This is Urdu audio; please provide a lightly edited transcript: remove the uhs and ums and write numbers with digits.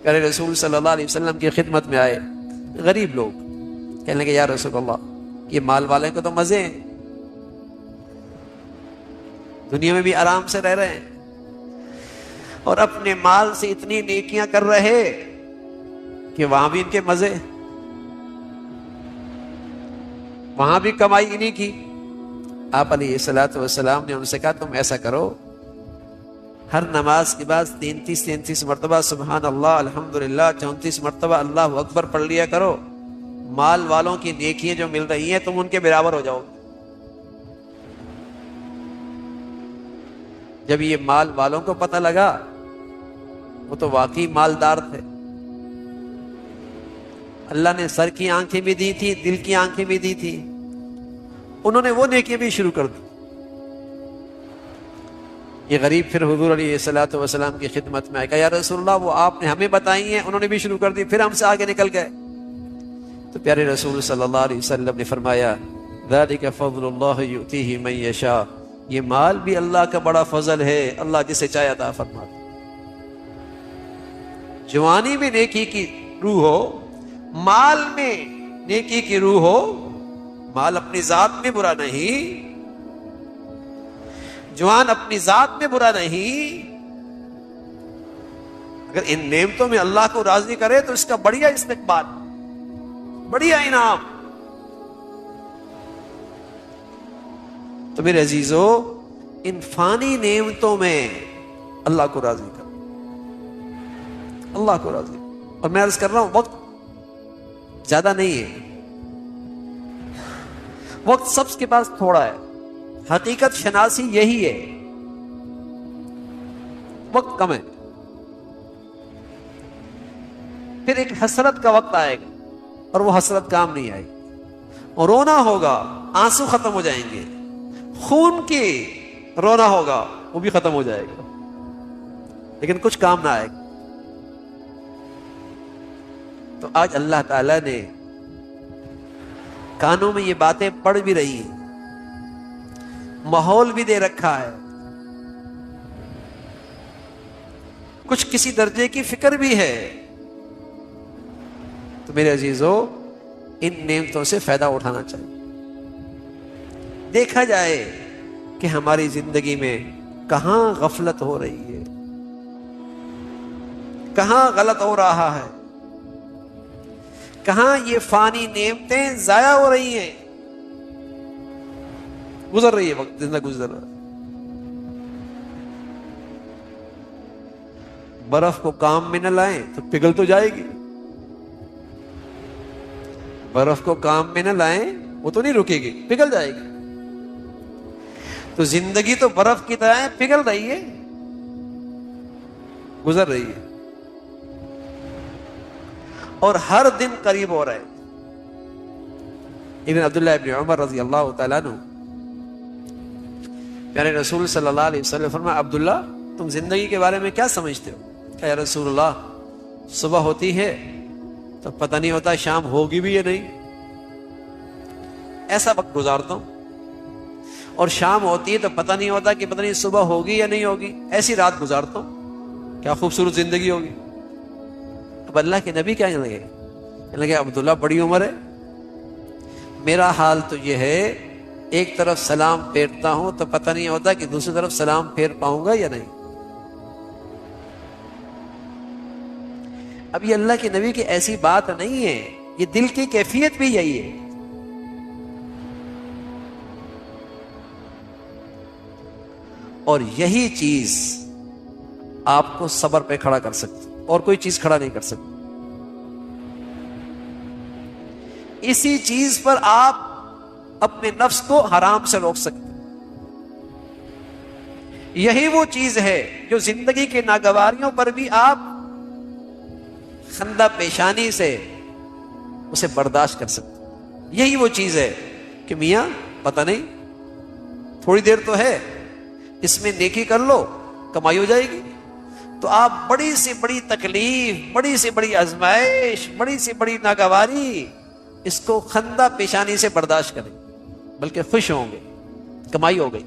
پیارے رسول صلی اللہ علیہ وسلم کی خدمت میں آئے غریب لوگ، کہنے لگے یا رسول اللہ یہ مال والے کو تو مزے ہیں، دنیا میں بھی آرام سے رہ رہے ہیں اور اپنے مال سے اتنی نیکیاں کر رہے کہ وہاں بھی ان کے مزے، وہاں بھی کمائی انہیں کی۔ آپ علیہ الصلوۃ والسلام نے ان سے کہا تم ایسا کرو، ہر نماز کے بعد 33 مرتبہ سبحان اللہ الحمدللہ 34 مرتبہ اللہ اکبر پڑھ لیا کرو، مال والوں کی نیکیاں جو مل رہی ہیں تم ان کے برابر ہو جاؤ۔ جب یہ مال والوں کو پتہ لگا، وہ تو واقعی مالدار تھے، اللہ نے سر کی آنکھیں بھی دی تھی، دل کی آنکھیں بھی دی تھی، انہوں نے وہ نیکیاں بھی شروع کر دی۔ یہ غریب پھر حضور علیہ الصلوۃ والسلام کی خدمت میں آئے، کہا یا رسول اللہ وہ آپ نے ہمیں بتائی ہیں، انہوں نے بھی شروع کر دی، پھر ہم سے آگے نکل گئے۔ تو پیارے رسول صلی اللہ علیہ وسلم نے فرمایا ذالک فضل اللہ یؤتیہ من یشاء، یہ مال بھی اللہ کا بڑا فضل ہے، اللہ جسے چاہے عطا فرماتا۔ جوانی میں نیکی کی روح ہو، مال میں نیکی کی روح ہو، مال اپنی ذات میں برا نہیں، جوان اپنی ذات میں برا نہیں، اگر ان نعمتوں میں اللہ کو راضی کرے تو اس کا بڑھیا استقبال، بڑھیا انعام۔ تو میرے عزیزو ان فانی نعمتوں میں اللہ کو راضی کرو، اللہ کو راضی۔ اور میں عرض کر رہا ہوں وقت زیادہ نہیں ہے، وقت سب کے پاس تھوڑا ہے، حقیقت شناسی یہی ہے، وقت کم ہے۔ پھر ایک حسرت کا وقت آئے گا اور وہ حسرت کام نہیں آئے گی، اور رونا ہوگا، آنسو ختم ہو جائیں گے، خون کی رونا ہوگا وہ بھی ختم ہو جائے گا، لیکن کچھ کام نہ آئے گا۔ تو آج اللہ تعالیٰ نے کانوں میں یہ باتیں پڑ بھی رہی ہیں، ماحول بھی دے رکھا ہے، کچھ کسی درجے کی فکر بھی ہے۔ تو میرے عزیزو ان نعمتوں سے فائدہ اٹھانا چاہیے۔ دیکھا جائے کہ ہماری زندگی میں کہاں غفلت ہو رہی ہے، کہاں غلط ہو رہا ہے، کہاں یہ فانی نعمتیں ضائع ہو رہی ہیں، گزر رہی ہے وقت، زندہ گزر رہا ہے۔ برف کو کام میں نہ لائیں تو پگھل تو جائے گی، برف کو کام میں نہ لائیں وہ تو نہیں رکے گی، پگھل جائے گی۔ تو زندگی تو برف کی طرح پگھل رہی ہے، گزر رہی ہے، اور ہر دن قریب ہو رہا ہے۔ ابن عبداللہ ابن عمر رضی اللہ تعالیٰ عنہ، پیارے رسول صلی اللہ علیہ وسلم فرمایا عبداللہ تم زندگی کے بارے میں کیا سمجھتے ہو؟ کہ یا رسول اللہ صبح ہوتی ہے تو پتہ نہیں ہوتا شام ہوگی بھی یا نہیں، ایسا وقت گزارتا ہوں، اور شام ہوتی ہے تو پتہ نہیں ہوتا کہ پتہ نہیں صبح ہوگی یا نہیں ہوگی، ایسی رات گزارتا ہوں، کیا خوبصورت زندگی ہوگی۔ اب اللہ کے نبی کیا کہنے لگے عبداللہ بڑی عمر ہے، میرا حال تو یہ ہے ایک طرف سلام پھیرتا ہوں تو پتہ نہیں ہوتا کہ دوسری طرف سلام پھیر پاؤں گا یا نہیں۔ اب یہ اللہ کے نبی کی ایسی بات نہیں ہے، یہ دل کی کیفیت بھی یہی ہے۔ اور یہی چیز آپ کو صبر پہ کھڑا کر سکتی، اور کوئی چیز کھڑا نہیں کر سکتی۔ اسی چیز پر آپ اپنے نفس کو حرام سے روک سکتے، یہی وہ چیز ہے جو زندگی کے ناگواریوں پر بھی آپ خندہ پیشانی سے اسے برداشت کر سکتے۔ یہی وہ چیز ہے کہ میاں پتہ نہیں تھوڑی دیر تو ہے، اس میں نیکی کر لو کمائی ہو جائے گی، تو آپ بڑی سے بڑی تکلیف، بڑی سے بڑی آزمائش، بڑی سے بڑی ناگواری اس کو خندہ پیشانی سے برداشت کریں، بلکہ خوش ہوں گے، کمائی ہو گئی۔